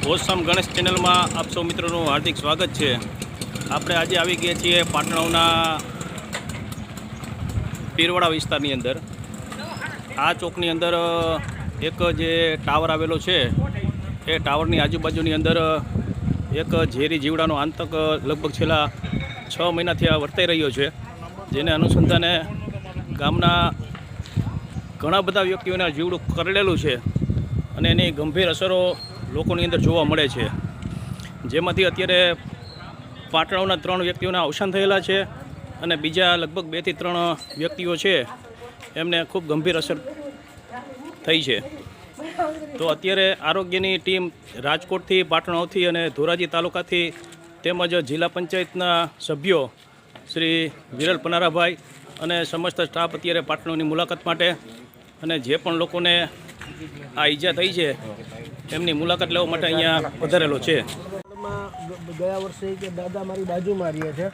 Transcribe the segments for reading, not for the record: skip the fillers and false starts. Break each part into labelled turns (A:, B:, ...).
A: ઓસમ ગણેશ ચેનલમાં આપ સૌ મિત્રોનું હાર્દિક સ્વાગત છે। આપણે આજે આવી ગયા છીએ પાટણના પીરવાડા વિસ્તારની અંદર। આ ચોકની અંદર એક જે ટાવર આવેલો છે એ ટાવરની આજુબાજુની અંદર એક ઝેરી જીવડાનો આતંક લગભગ છેલ્લા 6 મહિનાથી આ વર્તાઈ રહ્યો છે, જેને અનુસંધાને ગામના ઘણા બધા વ્યક્તિઓને જીવડું કરડેલું છે અને એની ગંભીર અસરો લોકોની અંદર જોવા મળે છે, જેમાંથી અત્યારે પાટણના 3 વ્યક્તિઓના અવસાન થયેલા છે અને બીજા લગભગ 2 થી 3 વ્યક્તિઓ છે એમને ખૂબ ગંભીર અસર થઈ છે। તો અત્યારે આરોગ્યની ટીમ રાજકોટથી, પાટણથી અને ધોરાજી તાલુકાથી તેમજ જિલ્લા પંચાયતના સભ્યો શ્રી વિરલ પનારાભાઈ અને સમસ્ત સ્ટાફ અત્યારે પાટણની મુલાકાત માટે અને જે પણ લોકોને આ ઈજા થઈ છે એમની મુલાકાત લેવા માટે અહીંયા પધારેલો છે।
B: ગયા વર્ષે કે દાદા મારી બાજુમાં રહે છે,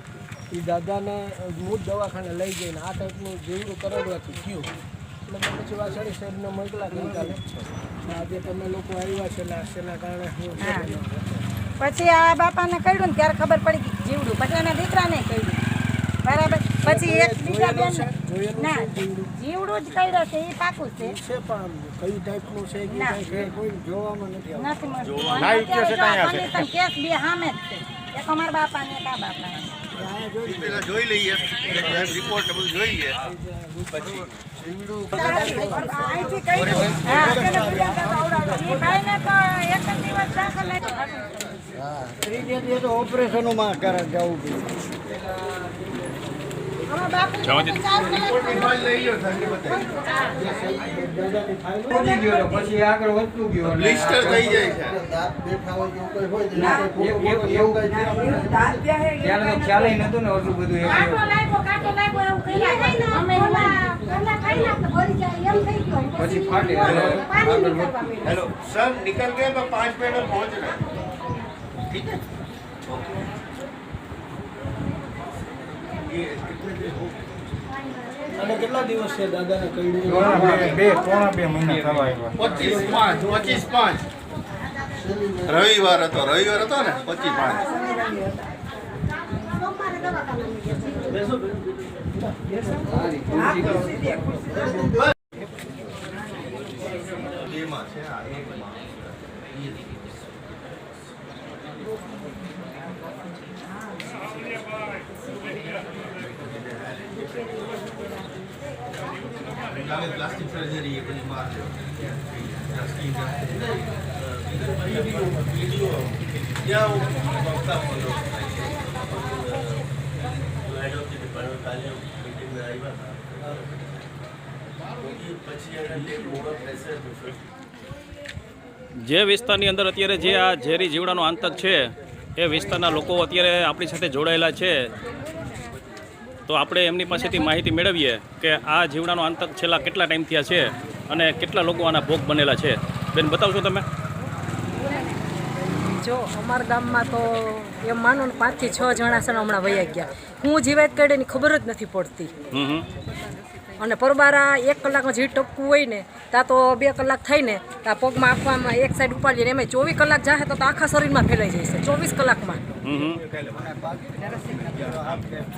B: એ દાદાને હું દવાખાને લઈ જઈને આ ટાઈપનું જીવડું કરડવાથી થયું એટલે મેં પછી વાસળી સાહેબને મોકલા ગઈકાલે। આજે તમે લોકો આવ્યા છે એના કારણે
C: પછી આ બાપાને કહ્યું ને ત્યારે ખબર પડી કે જીવડું, પછી એના દીકરાને કહ્યું બરાબર, પછી એક બીજા બેન ના જીવડું જ કહ્યું છે એ પાકું છે
B: પણ કઈ ટાઈપનું છે કોઈ જોવામાં નથી
C: મળતું। કેસ બે સામે જ છે, એક અમારા બાપાને એક આ બાપાને
D: જોઈ લઈએ, રિપોર્ટ બધું જોઈએ પછી
B: ત્રીજે દિવસે ઓપરેશનોમાં જવું
E: પછી આગળ વધતું ગયું,
D: બ્લિસ્ટર થઈ જાય છે।
E: ત્યારે તો ખ્યાલ નતું ને એટલું બધું પછી ફાટે।
D: हेलो सर, निकल गए मैं 5 मिनट में पहुंच रहा हूँ, ठीक है?
B: અને કેટલા દિવસ છે દાદાને કહ્યું?
E: પોણા બે મહિના થવા આવ્યા।
D: 25/5 રવિવાર હતો ને 25/5 બેમાં છે આ એકમાં પ્લાસ્ટિક સર્જરી એ બધી માર
A: જે વિસ્તારની અંદર અત્યારે જે આ ઝેરી જીવડાનો આતંક છે એ વિસ્તારના લોકો અત્યારે આપણી સાથે જોડાયેલા છે, તો આપણે એમની પાસેથી માહિતી મેળવીએ કે આ જીવડાનો આતંક છેલ્લા કેટલા ટાઈમથી આ છે અને કેટલા લોકો આના ભોગ બનેલા છે। બેન, બતાવશો તમે?
C: જો અમારા ગામમાં તો એમ માનો ને 5 થી 6 જણા છે ને હમણાં વયા ગયા, હું જીવાત કરે એની ખબર જ નથી પડતી। અને પરબારા 1 કલાકમાં જે ટપકું હોય ને ત્યાં તો 2 કલાક થઈને ત્યાં પગમાં આંખવામાં એક સાઈડ ઉપાડીએ ને એમ 24 કલાક જાય તો આખા શરીરમાં ફેલાઈ જાય છે 24 કલાકમાં।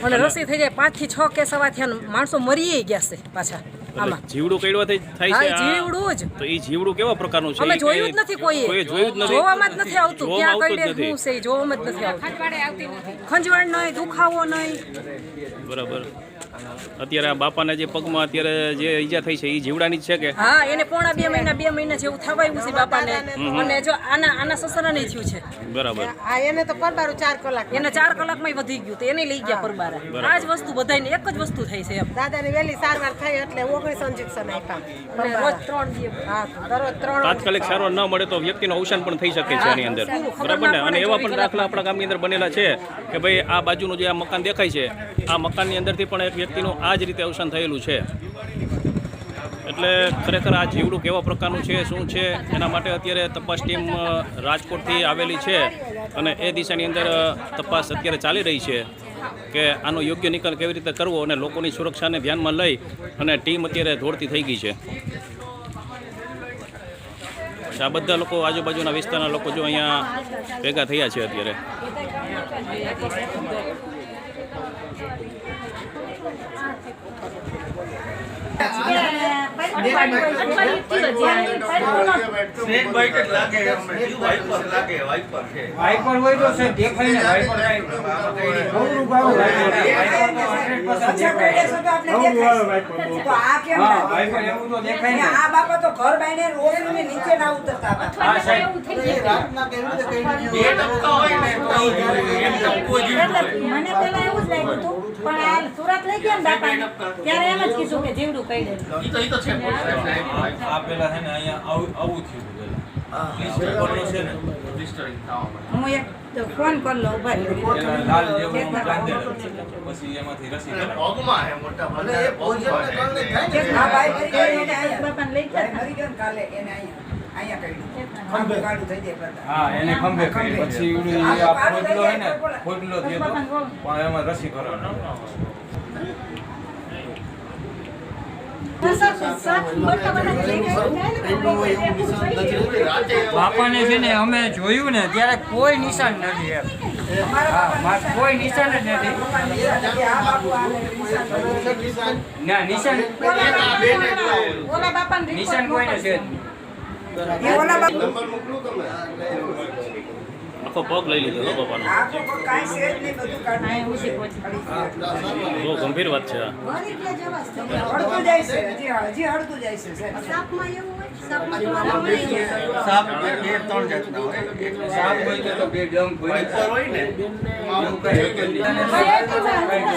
C: અને રસી થઈ જાય 5 થી 6 કેસ આવા થયા, માણસો મરી ગયા છે પાછા આમાં।
A: જીવડું કઈડવાથી થાય છે?
C: જીવડું જ
A: તો એ જીવડું કેવા પ્રકારનું છે?
C: અમે જોયું જ નથી, કોઈ
A: જોયું જ નથી,
C: જોવામાં જ નથી આવતું, ક્યાં કઈડે શું છે જોવામાં જ નથી આવતું, ખંજવાળ નહીં, દુખાવો નહીં।
A: બરાબર। અત્યારે આ બાપાને જે પગમાં અત્યારે જે ઈજા થઈ છે એ જીવડાની જ છે કે?
C: હા, એને પોણા 2 મહિના જેવું થવા આવ્યું છે બાપાને, અને જો આના સસરા નહીં થયું છે।
A: બરાબર।
C: એને તો પરબારો 4 કલાક, એને 4 કલાકમાં વધી ગયું તો એને લઈ ગયા પરબારા। આ જ વસ્તુ બધાને એક જ વસ્તુ થઈ છે એમ।
F: દાદાની વહેલી સારવાર થઈ એટલે 19 ઇન્જેક્શન આપ્યા,
C: રોજ 3 દિવસ, હા દરરોજ 3
A: તાત્કાલિક સારવાર ન મળે તો વ્યક્તિનું અવસાન પણ થઈ શકે છે આની અંદર, બરાબર ને? અને એવા પણ દાખલા આપણા ગામની અંદર બનેલા છે કે ભાઈ આ બાજુનું જે આ મકાન દેખાય છે આ મકાનની અંદરથી પણ એક વ્યક્તિનું આ જ રીતે અવસાન થયેલું છે। એટલે ખરેખર આ જીવડું કેવા પ્રકારનું છે, શું છે, એના માટે અત્યારે તપાસ ટીમ રાજકોટથી આવેલી છે અને એ દિશાની અંદર તપાસ અત્યારે ચાલી રહી છે કે આનો યોગ્ય નિકાલ કેવી રીતે કરવો અને લોકોની સુરક્ષાને ધ્યાનમાં લઈ અને ટીમ અત્યારે દોડતી થઈ ગઈ છે। છે. આ બધા લોકો આજુબાજુના વિસ્તારના લોકો જો અહીંયા ભેગા થયા છે અત્યારે.
E: વાઇપર હોય તો છે દેખાય ને વાઇપર નવરું ભાવ હા વાઇપર એવું તો દેખાય ને
G: આ બાપા તો ઘર બાઈને રોડ ને નીચે ના ઉતરતા બાપા.
E: હા સાહેબ
H: મને પેલા એવું જ લાગ્યું હતું પણ આ સુરત લઈ ગયા ને બાપાને ત્યારે એમ જ કીધું કે જીવડું કઈ
I: આ પેલા છે ને અહીંયા આવું થયું પેલા
H: હું એક ફોન કરી લઉં ભાઈ
I: એના લાલ જેવું બાંધેલું પછી એમાંથી રસી કરાવી.
G: આ ભાઈ મરી ગયો એને આયા.
H: બાપાને લઈ ગયા
G: મરી ગયો ને કાલે એને આયા કર્યું. કાળું થઈ જાય બધા.
E: હા એને ખંભે કરી પછી ઓલું આ ફોડલો હે ને ફોડલો થયો તો પણ એમાં રસી કરવાનો. બાપાને છે ને અમે જોયું ને ત્યારે કોઈ નિશાન નથી એમ. હા કોઈ નિશાન જ નથી.
G: આ બાપુ આને
E: ના નિશાન
H: ઓલા બાપાને
E: નિશાન કોઈને છે જ નહીં.
G: એ ઓલા બાપુ
D: નંબર મોકલું તમે.
A: આખો પગ લઈ લીધો હો બાપાનો.
G: આ કોઈ કાંઈ છે જ નહીં, બધું કાઢી
A: બહુ ગંભીર વાત છે આ.
G: હળતું જાય છે. હજી હળતું જાય છે સાહેબ.
H: સાપમાં એવું હોય સાપમાં તો આરામ મળી જાય
E: સાપ હોય તો બે ડંખ હોય એવું કઈ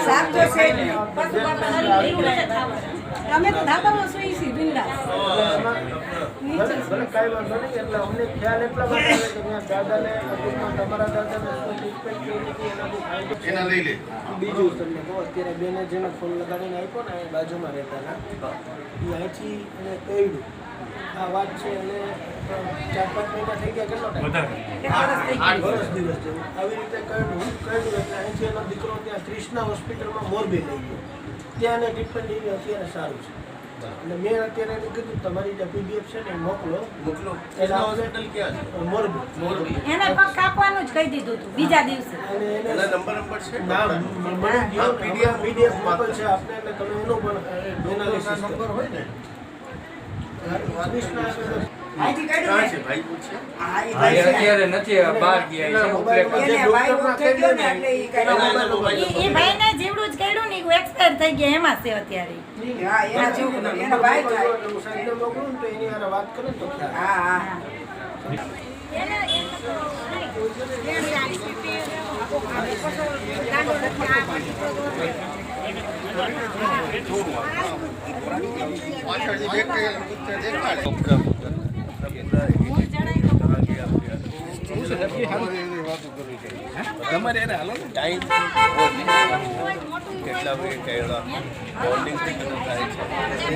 G: સાપ તો છે જ નહીં.
H: પશુ બાપા લઈ ગયા અમે તો ધાબામાં સુઈ છીએ બિંદાસ
B: ભલે કાંઈ વાંધો નહીં. એટલે અમને ખ્યાલ એટલા માટે આવે કે ત્યાં દાદાને ટૂંકમાં તમારા દાદાને શું ટ્રીટમેન્ટ કરી હતી એના બહુ ફાયદો.
D: એના લઈ લે.
B: બીજું તમને કહું, અત્યારે બેને જેને ફોન લગાડીને આપ્યો ને એ બાજુમાં રહેતા હતા એ અહીંથી એને કહ્યું આ વાત છે અને 4-5 મહિના થઈ ગયા. કેટલો ટાઈમ? 8 દિવસ જેવું આવી રીતે કહ્યું એટલે અહીંથી એનો દીકરો ત્યાં ક્રિષ્ના હોસ્પિટલમાં મોરબી લઈ ગયો. ત્યાં એને ટ્રીટમેન્ટ એવી અત્યારે સારું છે. એટલે મેં અત્યારે એનું કીધું તમારી જે પીડીએફ છે ને એ મોકલો.
D: એના હોસ્પિટલ ક્યાં છે?
B: મોરબી.
H: એને પગ કાપવાનું જ કહી દીધું હતું બીજા દિવસે
B: અને એને
D: એના નંબર છે?
B: ના મળી ગયો. પીડીએફ મોકલ છે આપને એટલે તમે એનું પણ એનાલિસિસ
D: નંબર હોય ને.
G: અહીંથી
D: ક્યાં
G: કાઢ્યું
D: છે
G: ને.
D: ભાઈ પૂછે?
G: હા, એ
E: હા
G: ભાઈ છે.
E: અત્યારે નથી બહાર ગયા છે ઉપલેટ.
G: એને ભાઈ ઓફ થઈ ગયો ને એટલે ઈ કાઢ્યું.
H: એ ભાઈને જીવડું જ કર્યું ને એ એક્સપાયર થઈ ગયા એમાં છે અત્યારે
G: હા, એના જેવું એના ભાઈ થાય.
B: હું સાહેબને મોકલું ને તો એની હારે વાત કરે ને તો ખ્યાલ.
G: હા હા.
D: પાછળથી દેખાય. તમારે એને હાલો ને ટાઈમ કેટલા વાગે કહેલા બોર્ડિંગ થાય છે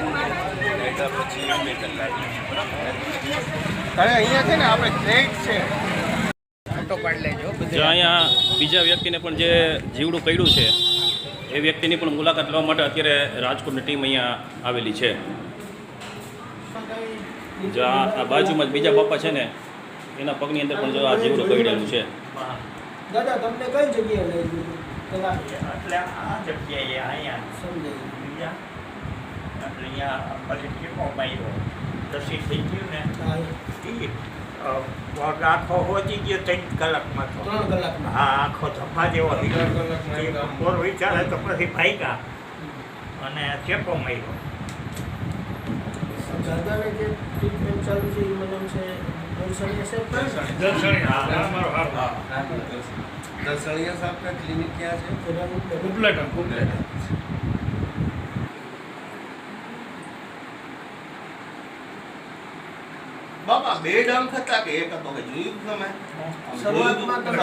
D: એટલા પછી 2 કલાક. અહીંયા છે ને આપણે ટ્રેક છે.
A: જો અહીંયા બીજા વ્યક્તિને પણ જે જીવડું પડ્યું છે એ વ્યક્તિની પણ મુલાકાત લેવા માટે અત્યારે રાજકોટની ટીમ અહીંયા આવેલી છે. જો આ બાજુમાં જ બીજા બાપા છે ને એના પગની અંદર પણ જો આ જીવડું પડેલું છે.
B: દાદા તમને કઈ જગ્યાએ લઈ ગયું પેલા
J: એટલે આ જગ્યાએ અહીંયા
B: સમજાય
J: એટલે અહીંયા પછી ટીપો માર્યો રસી થઈ ગયું ને એ પગ આખો હોજી ગયો 3 કલાકમાં તો
B: 3 કલાકમાં.
J: હા આખો ધબ્બા જેવો થઈ ગયો બોર વિચારે તો પછી ભાગ્યા અને ચેપો માર્યો
B: દાદાને જે ટ્રીટમેન્ટ ચાલુ છે એ મને છે દર્શનીય છે.
J: દર્શની હા મારો હા
D: દર્શણીય સાહેબના ક્લિનિક ક્યાં છે?
J: કુપલેટ
D: બાબા 2 ડંખ હતા કે એક હતો કે જોયું તમે?
B: શરૂઆતમાં તમે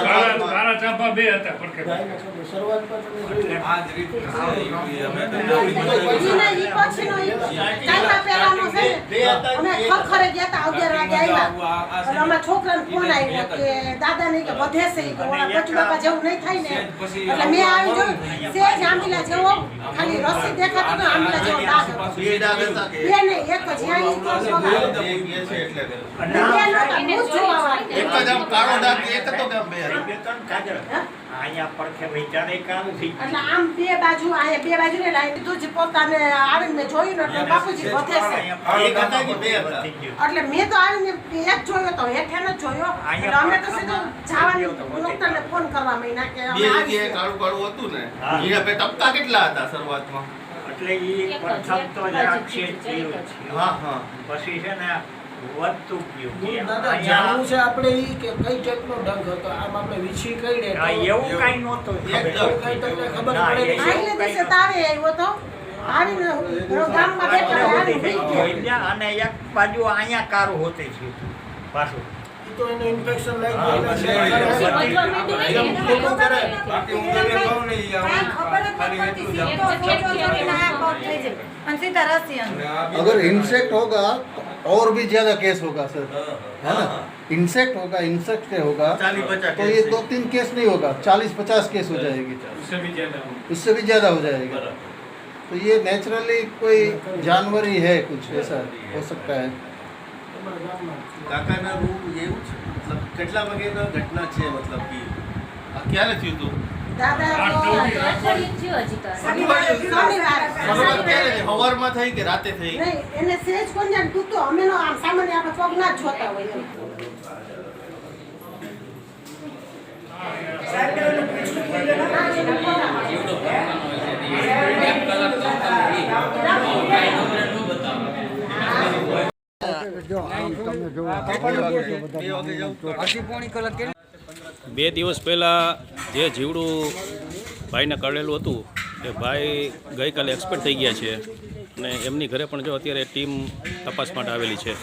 J: કાળા ચાંપા 2 હતા પડકે
B: ગાયના શબ્દો. શરૂઆતમાં તમે જોયું
I: આ જ રીતે
F: હજીના ઈ પછીનો ઈ કાલના પહેલાનો છે ને અમે ખરખરે ગયા તા 11 વાગે આવ્યા અને અમારા છોકરાને ફોન આવ્યો કે દાદા ને કે વધે છે કે ઓલા બચુ બાપા જેવું નહીં થાય ને એટલે મેં આવી જોયું સેજ આંબીલા જેવો ખાલી રસી દેખાતો તો આંબીલા જેવો ડાઘ હતો.
D: 2 ડાઘ હતા કે
F: બે ને એક જ અહીંયા ઈ તો
D: એ છે એટલે
F: નહોતા, હું જ જોવાવાળી.
D: એક જ આમ કાળો ડાઘ એક હતો કે આમ બે હતા?
J: બે ત્રણ કાજળ અહીંયા પડખે વિચારે કામ થઈ
F: એટલે આમ બે બાજુ અહીંયા બે બાજુ ને લાઈન દીધું જ પોતાને આવીને મેં જોયું ને એટલે બાપુજી વધે છે.
D: એક હતા કે બે હતા?
F: એટલે મેં તો આવીને એક જોયો તો હેઠે ન જોયો. એટલે અમે તો સીધું જવાની ડોક્ટરને ફોન કરવા માંડ્યા કે
D: બે
F: અમે
D: જગ્યાએ કાળું કાળું હતું ને એના પે ટપકા કેટલા હતા શરૂઆતમાં?
J: એટલે ઈ પ્રથમ તો જરાક છે
D: હા હા
J: પછી છે ને વધતું ગયું કે
B: દાદા
J: અહીંયા
B: જાણવું છે આપણે ઈ કે કઈ ટાઈપનો ડંખ હતો. આમ આપણે વીછી કઈ દે
J: હા, એવું કાંઈ નહોતું
B: કઈ તમને ખબર
J: ના,
B: પડે
J: એ-
B: નહીં.
F: આવીને દિવસે તાવે આવ્યો તો આવીને ગામમાં બેઠો આવીને સુઈ ગયો.
J: અને એક બાજુ અહીંયા કારું હોતી છે પાછું
B: ઈ તો એનું ઇન્ફેક્શન લાગી ગયું એટલે
K: अगर इंसेक्ट होगा तो और भी ज्यादा केस होगा सर, है ना? इंसेक्ट होगा, इंसेक्ट से होगा
D: 40-50
K: तो ये 2-3 केस नहीं होगा, 40-50 केस हो जाएगी, उससे भी ज्यादा हो जाएगा। तो ये नेचुरली कोई जानवर ही है, कुछ ऐसा हो सकता है।
D: કાકાના રૂમ એવું છે મતલબ કેટલા વાગ્યાના ઘટના છે મતલબ કે આ ક્યારે થયું હતું?
F: દાદા તો શનિવારે
D: શરૂઆત ક્યારે થઈ? સવારમાં થઈ કે રાતે થઈ?
F: નહીં એને સેજ કોણ જાણ તું તો અમે નો આમ સામાન્ય આપણે પગ ના જ જોતા હોય એમ.
A: બે દિવસ પહેલાં જે જીવડું ભાઈને કરેલું હતું એ ભાઈ ગઈકાલે એક્સપર્ટ થઈ ગયા છે અને એમની ઘરે પણ જો અત્યારે ટીમ તપાસ માટે આવેલી છે.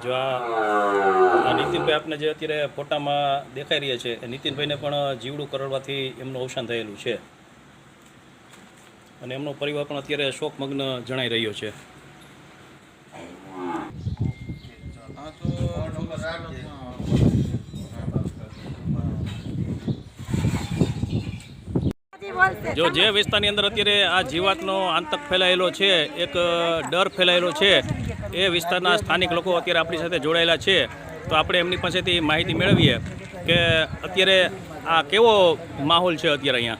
A: જો આ નીતિનભાઈ આપને જે અત્યારે ફોટામાં દેખાઈ રહ્યા છે એ નીતિનભાઈને પણ જીવડું કરડવાથી એમનું અવસાન થયેલું છે અને એમનો પરિવાર પણ અત્યારે શોકમગ્ન જણાઈ રહ્યો છે. જો જે વિસ્તારની અંદર અત્યારે આ જીવાતનો આતંક ફેલાયેલો છે, એક ડર ફેલાયેલો છે, એ વિસ્તારના સ્થાનિક લોકો અત્યારે આપણી સાથે જોડાયેલા છે. તો આપણે એમની પાસેથી માહિતી મેળવીએ કે અત્યારે આ કેવો માહોલ છે અત્યારે અહીંયા.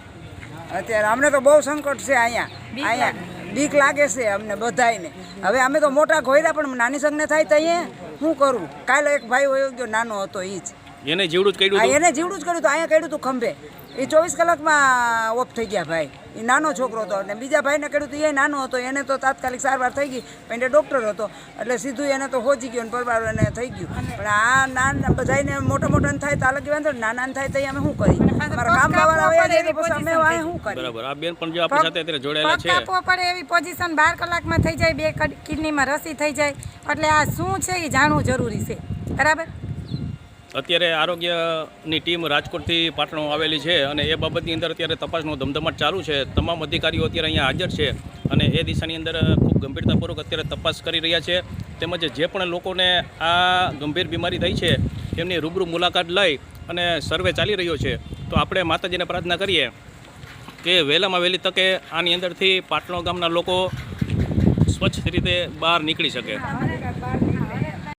G: અત્યારે અમને તો બહુ સંકટ છે અહીંયા બીક લાગે છે અમને બધાયને. હવે અમે તો મોટા ઘોયરા પણ નાની સંગને થાય તો અહીંયા શું કરું? કાલે એક ભાઈ વયો ગયો નાનો હતો એ જ
A: એને જીવડું જ કર્યું હતું?
G: એને જીવડું જ કર્યું હતું, અહીંયા કર્યું હતું ખંભે. એ 24 કલાકમાં ઓફ થઈ ગયા ભાઈ. એ નાનો છોકરો હતો અને બીજા ભાઈને કર્યું હતું એ નાનો હતો, એને તો તાત્કાલિક સારવાર થઈ ગઈ પણ એ ડૉક્ટર હતો એટલે સીધું એને તો હોજી ગયો ને પરવાર એને થઈ ગયું. પણ આ નાના બધાને મોટા થાય તો અલગ વાંધો, નાના થાય તો અમે શું કરી? અમારા કામ વાળા હોય એટલે પછી અમે વાય શું કરી?
A: બરાબર. આ બેન પણ જો આપણી સાથે અત્યારે જોડાયેલા છે.
H: કાપવો પડે એવી પોઝિશન 12 કલાકમાં થઈ જાય, 2 કિડનીમાં રસી થઈ જાય, એટલે આ શું છે એ જાણવું જરૂરી છે. બરાબર.
A: અત્યારે આરોગ્યની ટીમ રાજકોટથી પાટણ આવેલી છે અને એ બાબતની અંદર અત્યારે તપાસનો ધમધમાટ ચાલુ છે. તમામ અધિકારીઓ અત્યારે અહીંયા હાજર છે અને એ દિશાની અંદર ખૂબ ગંભીરતાપૂર્વક અત્યારે તપાસ કરી રહ્યા છે. તેમજ જે પણ લોકોને આ ગંભીર બીમારી થઈ છે તેમની રૂબરૂ મુલાકાત લઈ અને સર્વે ચાલી રહ્યો છે. તો આપણે માતાજીને પ્રાર્થના કરીએ કે વહેલામાં વહેલી તકે આની અંદરથી પાટણ ગામના લોકો સ્વચ્છ રીતે બહાર નીકળી શકે.